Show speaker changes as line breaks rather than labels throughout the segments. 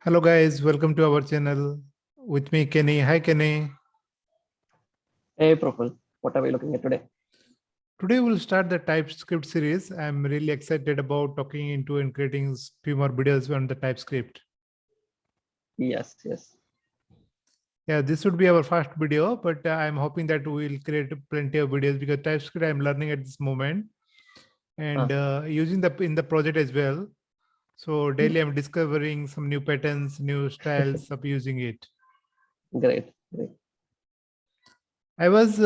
Hello guys, welcome to our channel with me Kenny. Hi Kenny.
Hey, Profil, what are we looking at today?
Today we'll start the TypeScript series. I'm really excited about talking into and creating few more videos on the TypeScript.
Yes.
Yeah, this would be our first video, but I'm hoping that we'll create plenty of videos because TypeScript I'm learning at this moment and using in the project as well. So daily I'm discovering some new patterns, new styles of using it.
Great.
I was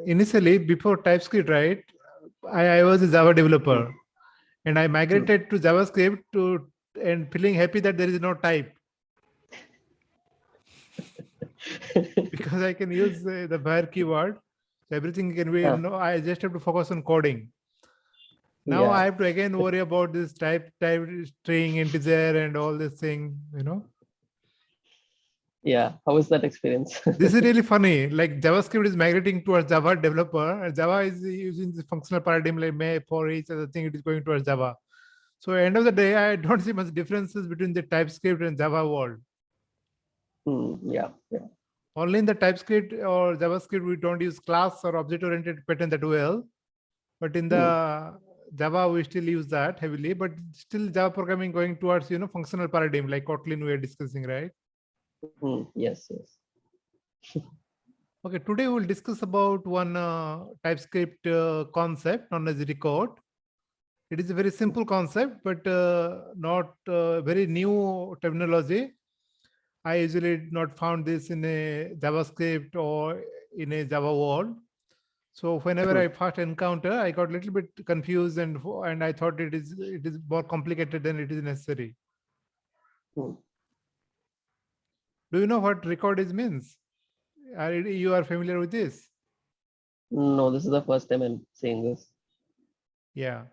initially before TypeScript, right? I was a Java developer and I migrated to JavaScript and feeling happy that there is no type because I can use the var keyword. So everything can be, I just have to focus on coding. Now I have to again worry about this type string, integer and all this thing.
Yeah, how is that experience?
This is really funny. Like JavaScript is migrating towards Java developer and Java is using the functional paradigm like map for each other thing. It is going towards Java. So end of the day, I don't see much differences between the TypeScript and Java world.
Yeah.
Only in the TypeScript or JavaScript, we don't use class or object-oriented pattern that well. But in the Java, we still use that heavily. But still Java programming going towards, functional paradigm like Kotlin we are discussing, right?
Yes.
Okay, today we'll discuss about one TypeScript concept known as record. It is a very simple concept, but not very new terminology. I usually not found this in a JavaScript or in a Java world. So whenever I first encounter, I got a little bit confused and I thought it is more complicated than it is necessary. Do you know what record is means? You are familiar with this?
No, this is the first time I'm seeing this.
Yeah.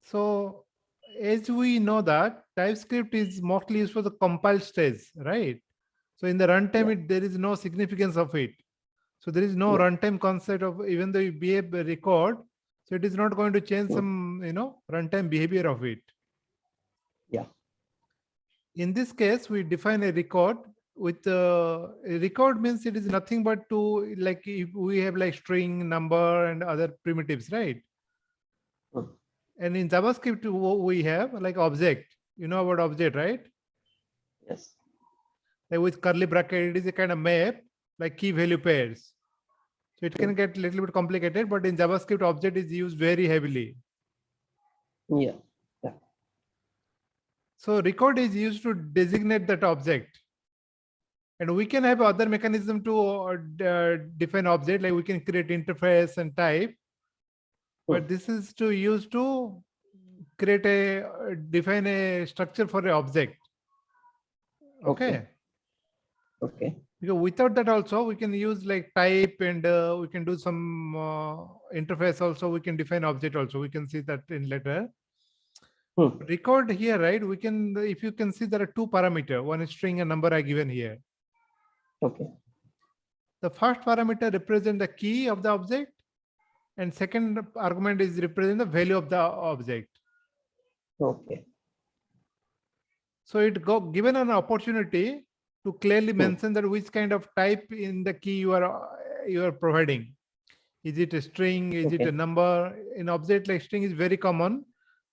So as we know that TypeScript is mostly used for the compile stage, right? So in the runtime, there is no significance of it. So there is no runtime concept of even though you behave a record, so it is not going to change some, runtime behavior of it.
Yeah.
In this case, we define a record with a record means it is nothing but to like if we have like string, number, and other primitives, right? And in JavaScript, we have like object. You know about object, right?
Yes.
Like with curly bracket, it is a kind of map like key value pairs. So it can get a little bit complicated, but in JavaScript, object is used very heavily.
Yeah.
So record is used to designate that object. And we can have other mechanism to define object, like we can create interface and type. But this is to use to create define a structure for an object. Okay. Because without that also we can use like type and we can do some interface also. We can define object also. We can see that in later. Record here, right? We can, if you can see, there are two parameters. One is string and number are given here. The first parameter represents the key of the object, and second argument is represent the value of the object. So it given an opportunity to clearly mention that which kind of type in the key you are providing. Is it a string? Is it a number? In object, like string is very common,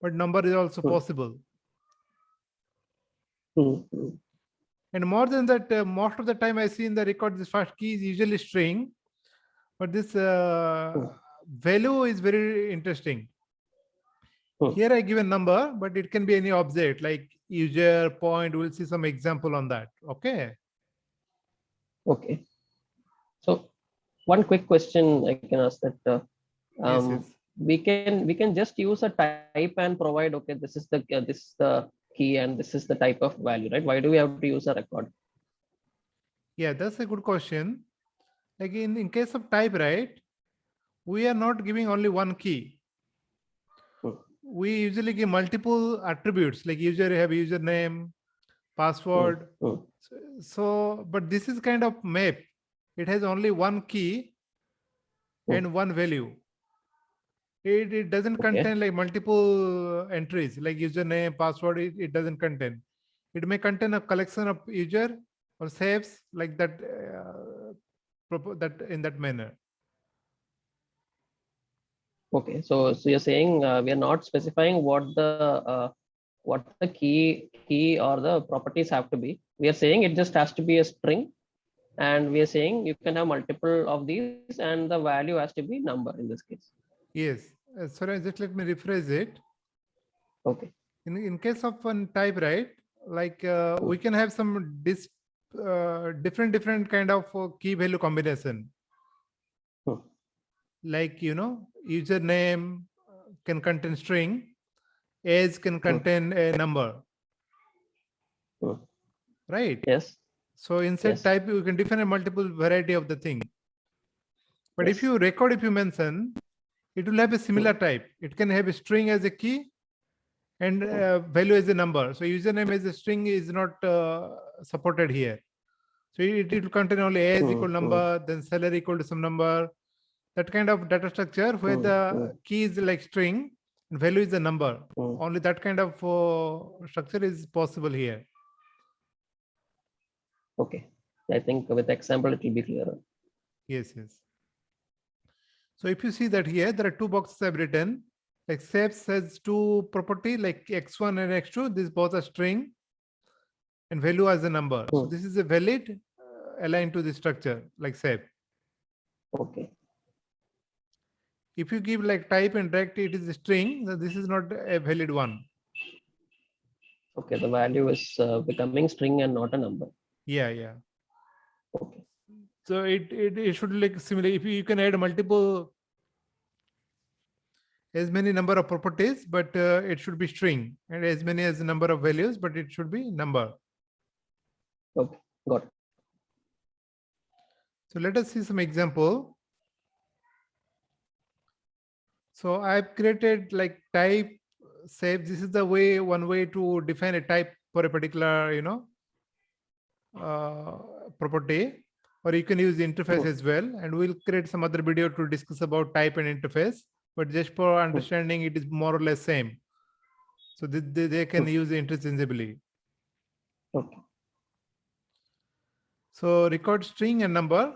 but number is also possible. And more than that, most of the time I see in the record, this first key is usually string, but this value is very interesting. Here I give a number, but it can be any object like user, point. We'll see some example on that. Okay.
So one quick question I can ask that
Yes.
we can just use a type and provide, okay, this is the key and this is the type of value, right? Why do we have to use a record?
Yeah, that's a good question. Like in case of type, right, we are not giving only one key. We usually give multiple attributes like user have username, password. So, but this is kind of map. It has only one key and one value. It doesn't contain like multiple entries like username, password. It doesn't contain. It may contain a collection of user or shapes like that, that in that manner.
Okay, so you're saying we are not specifying what the key or the properties have to be. We are saying it just has to be a string, and we are saying you can have multiple of these, and the value has to be number in this case.
Yes. Sorry, just let me rephrase it.
Okay.
In case of one type, right? Like we can have some different kind of key value combination.
Hmm.
Like, username can contain string, age can contain a number,
Hmm.
right?
Yes.
So inside
Yes.
type, you can define a multiple variety of the thing. But if
Yes.
you record, if you mention, it will have a similar type. It can have a string as a key and value as a number. So username as a string is not supported here. So it will contain only age equal number, then salary equal to some number. That kind of data structure where the key is like string and value is a number. Only that kind of structure is possible here.
Okay. I think with example it will be clearer.
Yes, yes. So if you see that here, there are two boxes I've written. Like shapes has two property like x1 and x2. This both are string and value as a number. So this is a valid aligned to the structure like shape.
Okay.
If you give like type and direct it is a string, so this is not a valid one.
Okay, the value is becoming string and not a number.
Yeah, yeah.
Okay.
So it should like similar. If you can add multiple as many number of properties, but it should be string, and as many as the number of values, but it should be number.
Okay, got it.
So let us see some example. So I've created like type shape. This is the one way to define a type for a particular, property, or you can use the interface as well. And we'll create some other video to discuss about type and interface. But just for understanding, it is more or less same. So they can use interchangeably.
Okay.
So record string and number.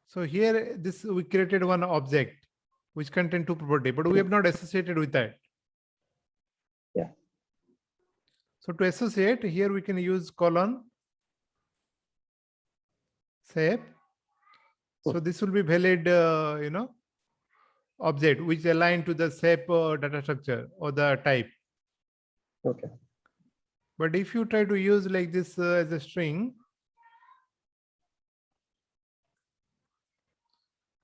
So here this we created one object which contain two property, but we have not associated with that.
Yeah.
So to associate here we can use colon shape. So this will be valid, object which align to the shape data structure or the type.
Okay.
But if you try to use like this as a string,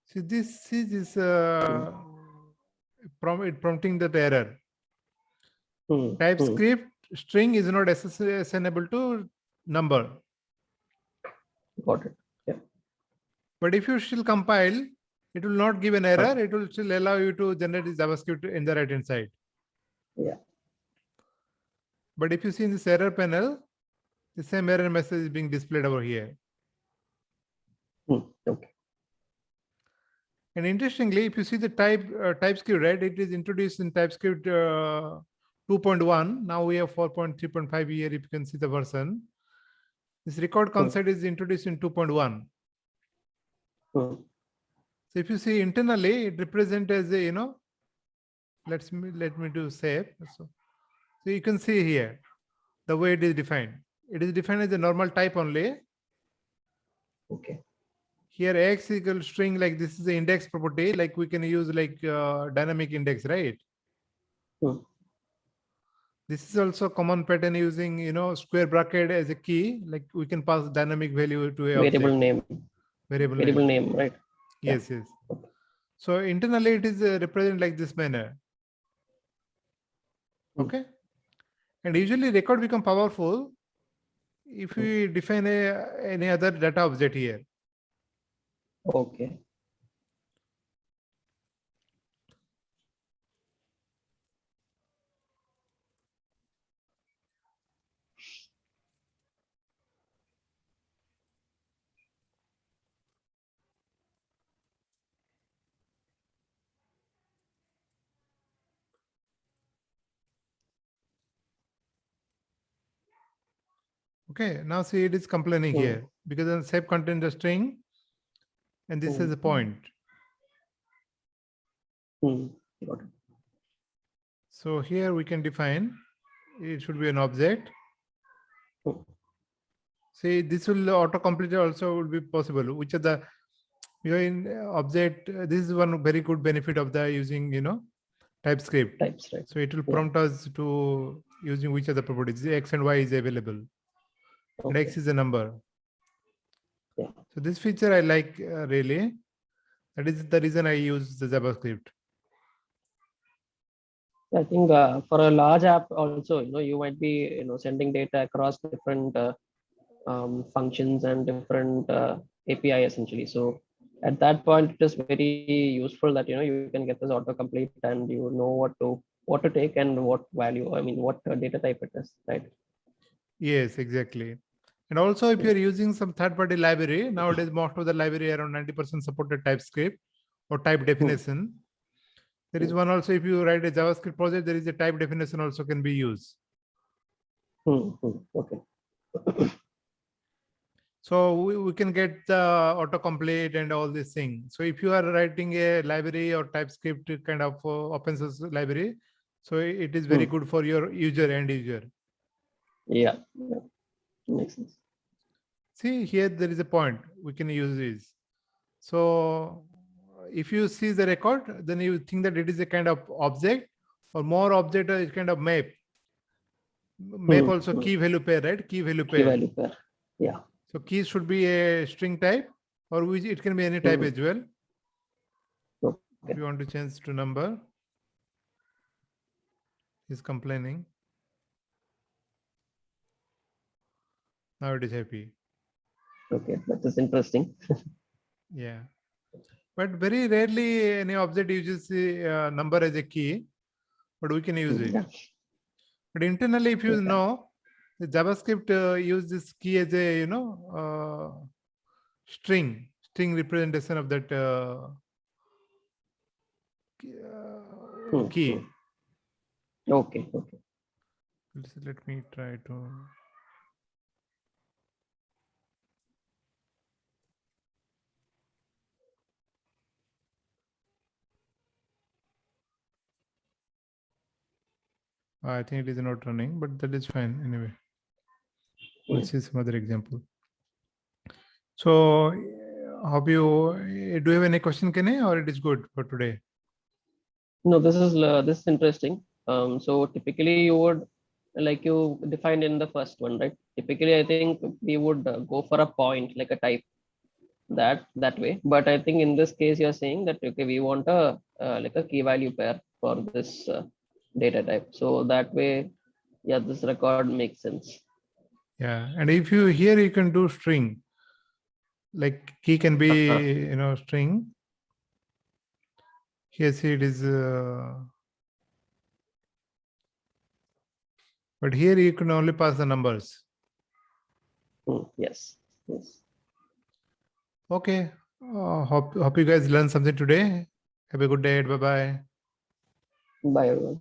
see this is prompting that error. TypeScript string is not assignable to number.
Got it. Yeah.
But if you still compile, it will not give an error. It will still allow you to generate the JavaScript in the right hand side.
Yeah.
But if you see in this error panel, the same error message is being displayed over here.
Okay.
And interestingly, if you see the TypeScript, right, it is introduced in TypeScript 2.1. Now we have 4.3.5 here. If you can see the version, this record concept is introduced in 2.1. So if you see internally, it represents as a, let me do save. So you can see here the way it is defined. It is defined as a normal type only.
Okay.
Here x equals string, like this is the index property, like we can use like dynamic index, right? This is also common pattern using, square bracket as a key, like we can pass dynamic value to a
Variable
object.
name. Variable name, right?
Yes, yes. So internally it is represented like this manner. Okay. And usually record become powerful if we define any other data object here.
Okay.
Okay, now see it is complaining here because the save contains the string and this is a point.
Got it.
So here we can define it should be an object. See, this will autocomplete also will be possible. Which are the in object? This is one very good benefit of the using TypeScript.
TypeScript.
So it will prompt us to using which are the properties. X and Y is available. And X is a number.
Yeah.
So this feature I like really. That is the reason I use the JavaScript.
I think for a large app also, you might be sending data across different functions and different API essentially. So at that point, it is very useful that you can get this autocomplete and you know what to take and what value. I mean, what data type it is, right?
Yes, exactly. And also, if you're using some third-party library, nowadays most of the library around 90% supported TypeScript or type definition. There is one also, if you write a JavaScript project, there is a type definition also can be used.
Okay.
So we can get the autocomplete and all these things. So if you are writing a library or TypeScript kind of open source library, so it is very good for your end user.
Yeah, makes sense.
See here, there is a point we can use this. So if you see the record, then you think that it is a kind of object or more object or kind of map. Map also key value pair, right? Key value pair.
Key value pair. Yeah.
So keys should be a string type or which it can be any type as well.
Okay.
If you want to change to number, he's complaining. Now it is happy.
Okay, that is interesting.
Yeah. But very rarely any object uses the number as a key, but we can use it.
Yeah.
But internally, if you know, the JavaScript use this key as a string representation of that key.
Okay.
Let me try to. I think it is not running, but that is fine anyway. We'll see some other example. So, do you have any question, Kenny, or it is good for today?
No, this is interesting. So typically you would, like you defined in the first one, right? Typically, I think we would go for a point, like a type, that way. But I think in this case, you're saying that okay, we want a like a key value pair for this data type. So that way, yeah, this record makes sense.
Yeah, and if you here you can do string. Like key can be string. Here see it is. But here you can only pass the numbers.
Yes.
Okay. Hope you guys learned something today. Have a good day. Bye-bye.
Bye everyone.